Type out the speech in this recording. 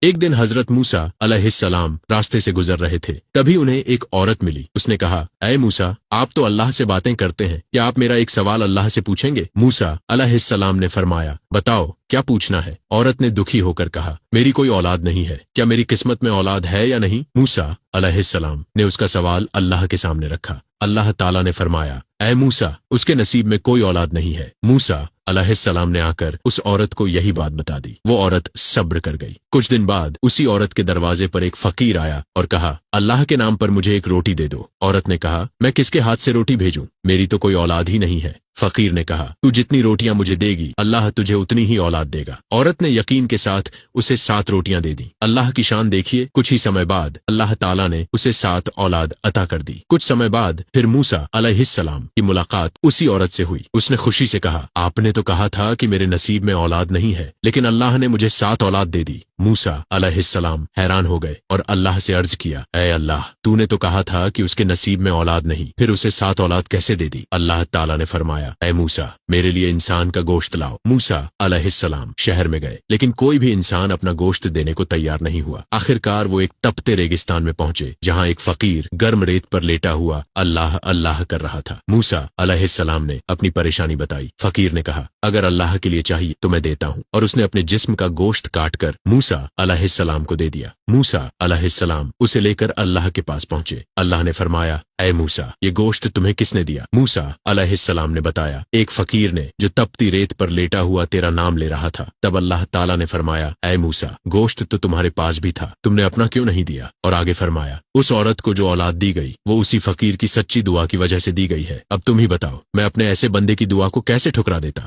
ایک دن حضرت موسیٰ علیہ السلام راستے سے گزر رہے تھے، تبھی انہیں ایک عورت ملی۔ اس نے کہا، اے موسیٰ، آپ تو اللہ سے باتیں کرتے ہیں، کیا آپ میرا ایک سوال اللہ سے پوچھیں گے؟ موسیٰ علیہ السلام نے فرمایا، بتاؤ کیا پوچھنا ہے؟ عورت نے دکھی ہو کر کہا، میری کوئی اولاد نہیں ہے، کیا میری قسمت میں اولاد ہے یا نہیں؟ موسیٰ علیہ السلام نے اس کا سوال اللہ کے سامنے رکھا۔ اللہ تعالیٰ نے فرمایا، اے موسیٰ، اس کے نصیب میں کوئی اولاد نہیں ہے۔ موسیٰ علیہ السلام نے آ کر اس عورت کو یہی بات بتا دی۔ وہ عورت صبر کر گئی۔ کچھ دن بعد اسی عورت کے دروازے پر ایک فقیر آیا اور کہا، اللہ کے نام پر مجھے ایک روٹی دے دو۔ عورت نے کہا، میں کس کے ہاتھ سے روٹی بھیجوں؟ میری تو کوئی اولاد ہی نہیں ہے۔ فقیر نے کہا، تو جتنی روٹیاں مجھے دے گی اللہ تجھے اتنی ہی اولاد دے گا۔ عورت نے یقین کے ساتھ اسے 7 روٹیاں دے دیں۔ اللہ کی شان دیکھیے، کچھ ہی سمے بعد اللہ تعالیٰ نے اسے 7 اولاد عطا کر دی۔ کچھ سمے بعد پھر موسیٰ علیہ السلام کی ملاقات اسی عورت سے ہوئی۔ اس نے خوشی سے کہا، آپ نے تو کہا تھا کہ میرے نصیب میں اولاد نہیں ہے، لیکن اللہ نے مجھے 7 اولاد دے دی۔ موسیٰ علیہ السلام حیران ہو گئے اور اللہ سے عرض کیا، اے اللہ، تو نے تو کہا تھا کہ اس کے نصیب میں اولاد نہیں، پھر اسے 7 اولاد کیسے دے دی؟ اللہ تعالیٰ نے فرمایا، اے موسیٰ، میرے لیے انسان کا گوشت لاؤ۔ موسیٰ علیہ السلام شہر میں گئے، لیکن کوئی بھی انسان اپنا گوشت دینے کو تیار نہیں ہوا۔ آخرکار وہ ایک تپتے ریگستان میں پہنچے، جہاں ایک فقیر گرم ریت پر لیٹا ہوا اللہ اللہ کر رہا تھا۔ موسیٰ علیہ السلام نے اپنی پریشانی بتائی۔ فقیر نے کہا، اگر اللہ کے لیے چاہیے تو میں دیتا ہوں، اور اس نے اپنے جسم کا گوشت کاٹ کر موسیٰ علیہ السلام کو دے دیا۔ موسیٰ علیہ السلام اسے لے کر اللہ کے پاس پہنچے۔ اللہ نے فرمایا، اے موسیٰ، یہ گوشت تمہیں کس نے دیا؟ موسیٰ علیہ السلام نے بتایا، ایک فقیر نے جو تپتی ریت پر لیٹا ہوا تیرا نام لے رہا تھا۔ تب اللہ تعالیٰ نے فرمایا، اے موسیٰ، گوشت تو تمہارے پاس بھی تھا، تم نے اپنا کیوں نہیں دیا؟ اور آگے فرمایا، اس عورت کو جو اولاد دی گئی وہ اسی فقیر کی سچی دعا کی وجہ سے دی گئی ہے۔ اب تم ہی بتاؤ، میں اپنے ایسے بندے کی دعا کو کیسے ٹھکرا دیتا؟